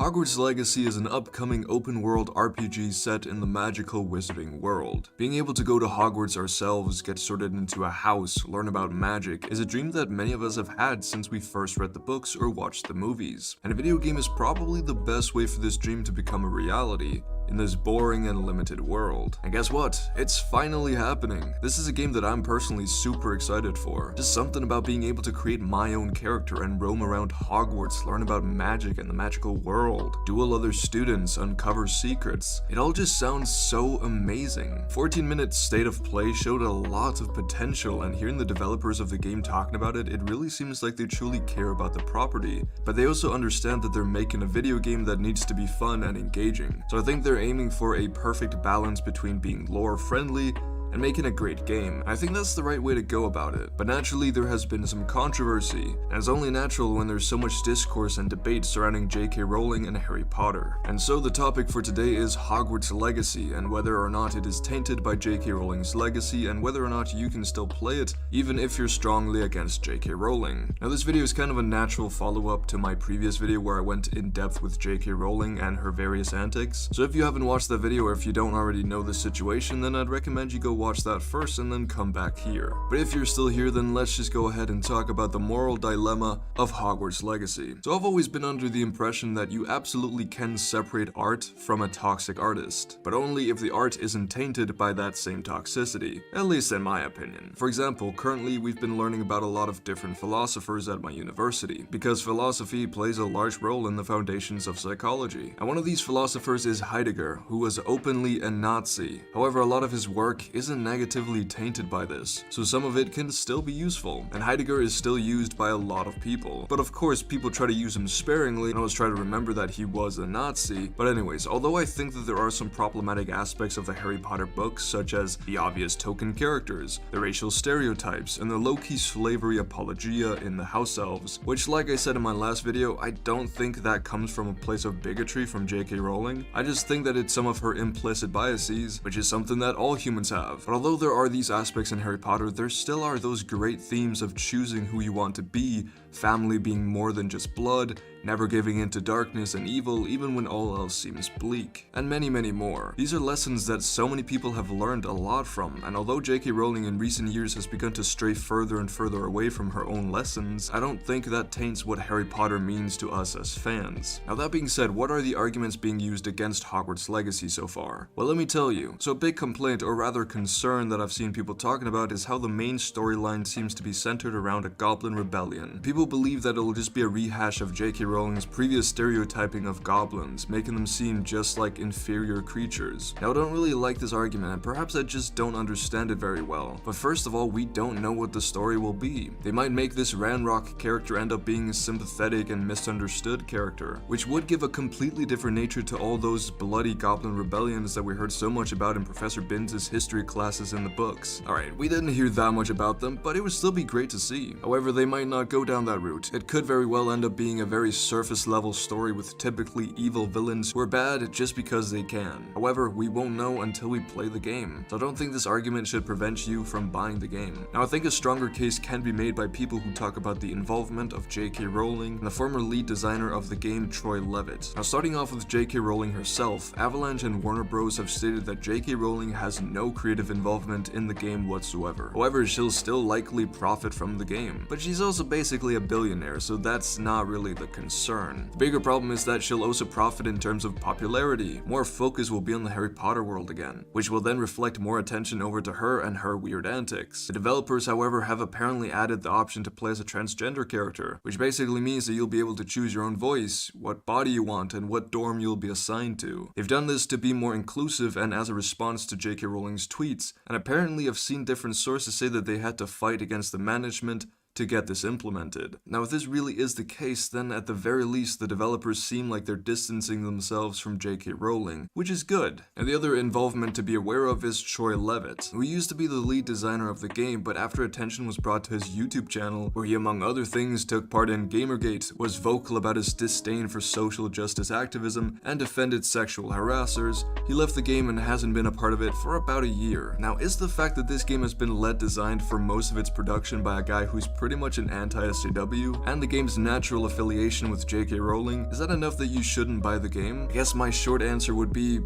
Hogwarts Legacy is an upcoming open-world RPG set in the magical wizarding world. Being able to go to Hogwarts ourselves, get sorted into a house, learn about magic, is a dream that many of us have had since we first read the books or watched the movies. And a video game is probably the best way for this dream to become a reality in this boring and limited world. And guess what? It's finally happening. This is a game that I'm personally super excited for. Just something about being able to create my own character and roam around Hogwarts, learn about magic and the magical world, duel other students, uncover secrets. It all just sounds so amazing. 14-minute state of play showed a lot of potential, and hearing the developers of the game talking about it, it really seems like they truly care about the property. But they also understand that they're making a video game that needs to be fun and engaging. So I think they're aiming for a perfect balance between being lore friendly and making a great game. I think that's the right way to go about it. But naturally, there has been some controversy, and it's only natural when there's so much discourse and debate surrounding JK Rowling and Harry Potter. And so the topic for today is Hogwarts Legacy, and whether or not it is tainted by JK Rowling's legacy, and whether or not you can still play it, even if you're strongly against JK Rowling. Now, this video is kind of a natural follow-up to my previous video where I went in depth with JK Rowling and her various antics. So if you haven't watched that video, or if you don't already know the situation, then I'd recommend you go watch that first and then come back here. But if you're still here, then let's just go ahead and talk about the moral dilemma of Hogwarts Legacy. So I've always been under the impression that you absolutely can separate art from a toxic artist, but only if the art isn't tainted by that same toxicity, at least in my opinion. For example, currently we've been learning about a lot of different philosophers at my university, because philosophy plays a large role in the foundations of psychology. And one of these philosophers is Heidegger, who was openly a Nazi. However, a lot of his work isn't negatively tainted by this, so some of it can still be useful, and Heidegger is still used by a lot of people. But of course, people try to use him sparingly, and always try to remember that he was a Nazi. But anyways, although I think that there are some problematic aspects of the Harry Potter books, such as the obvious token characters, the racial stereotypes, and the low-key slavery apologia in the house elves, which, like I said in my last video, I don't think that comes from a place of bigotry from JK Rowling. I just think that it's some of her implicit biases, which is something that all humans have. But although there are these aspects in Harry Potter, there still are those great themes of choosing who you want to be, family being more than just blood, never giving in to darkness and evil even when all else seems bleak, and many, many more. These are lessons that so many people have learned a lot from, and although JK Rowling in recent years has begun to stray further and further away from her own lessons, I don't think that taints what Harry Potter means to us as fans. Now, that being said, what are the arguments being used against Hogwarts Legacy so far? Well, let me tell you. So a big complaint, or rather concern, that I've seen people talking about is how the main storyline seems to be centered around a goblin rebellion. People believe that it'll just be a rehash of JK Rowling's previous stereotyping of goblins, making them seem just like inferior creatures. Now, I don't really like this argument, and perhaps I just don't understand it very well. But first of all, we don't know what the story will be. They might make this Ranrock character end up being a sympathetic and misunderstood character, which would give a completely different nature to all those bloody goblin rebellions that we heard so much about in Professor Binns' history classes in the books. Alright, we didn't hear that much about them, but it would still be great to see. However, they might not go down that route. It could very well end up being a very surface level story with typically evil villains who are bad just because they can. However, we won't know until we play the game, so I don't think this argument should prevent you from buying the game. Now, I think a stronger case can be made by people who talk about the involvement of JK Rowling and the former lead designer of the game, Troy Levitt. Now, starting off with JK Rowling herself, Avalanche and Warner Bros. Have stated that JK Rowling has no creative involvement in the game whatsoever. However, she'll still likely profit from the game, but she's also basically a billionaire, so that's not really the concern. The bigger problem is that she'll also profit in terms of popularity. More focus will be on the Harry Potter world again, which will then reflect more attention over to her and her weird antics. The developers, however, have apparently added the option to play as a transgender character, which basically means that you'll be able to choose your own voice, what body you want, and what dorm you'll be assigned to. They've done this to be more inclusive and as a response to JK Rowling's tweets, and apparently I've seen different sources say that they had to fight against the management to get this implemented. Now, if this really is the case, then at the very least the developers seem like they're distancing themselves from JK Rowling, which is good. And the other involvement to be aware of is Troy Levitt, who used to be the lead designer of the game, but after attention was brought to his YouTube channel, where he among other things took part in Gamergate, was vocal about his disdain for social justice activism, and defended sexual harassers, he left the game and hasn't been a part of it for about a year. Now, is the fact that this game has been lead designed for most of its production by a guy who's pretty much an anti-SJW, and the game's natural affiliation with JK Rowling, is that enough that you shouldn't buy the game? I guess my short answer would be,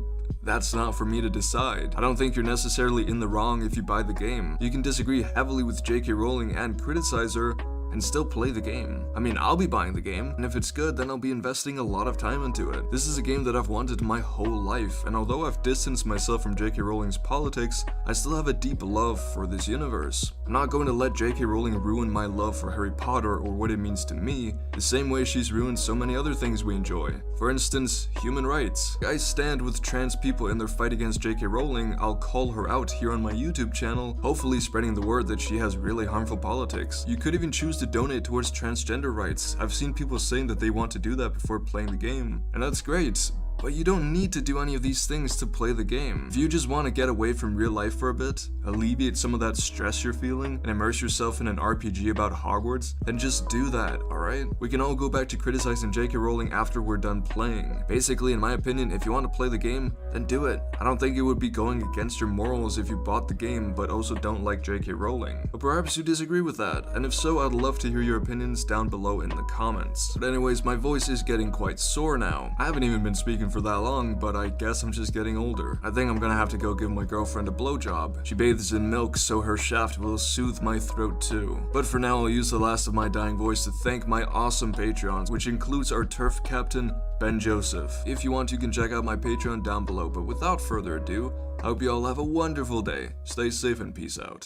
that's not for me to decide. I don't think you're necessarily in the wrong if you buy the game. You can disagree heavily with JK Rowling and criticize her, and still play the game. I mean, I'll be buying the game, and if it's good, then I'll be investing a lot of time into it. This is a game that I've wanted my whole life, and although I've distanced myself from JK Rowling's politics, I still have a deep love for this universe. I'm not going to let JK Rowling ruin my love for Harry Potter or what it means to me, the same way she's ruined so many other things we enjoy. For instance, human rights. I stand with trans people in their fight against JK Rowling. I'll call her out here on my YouTube channel, hopefully spreading the word that she has really harmful politics. You could even choose to donate towards transgender rights. I've seen people saying that they want to do that before playing the game, and that's great. But you don't need to do any of these things to play the game. If you just want to get away from real life for a bit, alleviate some of that stress you're feeling, and immerse yourself in an RPG about Hogwarts, then just do that, alright? We can all go back to criticizing JK Rowling after we're done playing. Basically, in my opinion, if you want to play the game, then do it. I don't think it would be going against your morals if you bought the game but also don't like JK Rowling. But perhaps you disagree with that, and if so, I'd love to hear your opinions down below in the comments. But anyways, my voice is getting quite sore now. I haven't even been speaking for that long, but I guess I'm just getting older. I think I'm gonna have to go give my girlfriend a blowjob. She bathes in milk, so her shaft will soothe my throat too. But for now, I'll use the last of my dying voice to thank my awesome Patreons, which includes our turf captain, Ben Joseph. If you want, you can check out my Patreon down below, but without further ado, I hope you all have a wonderful day. Stay safe and peace out.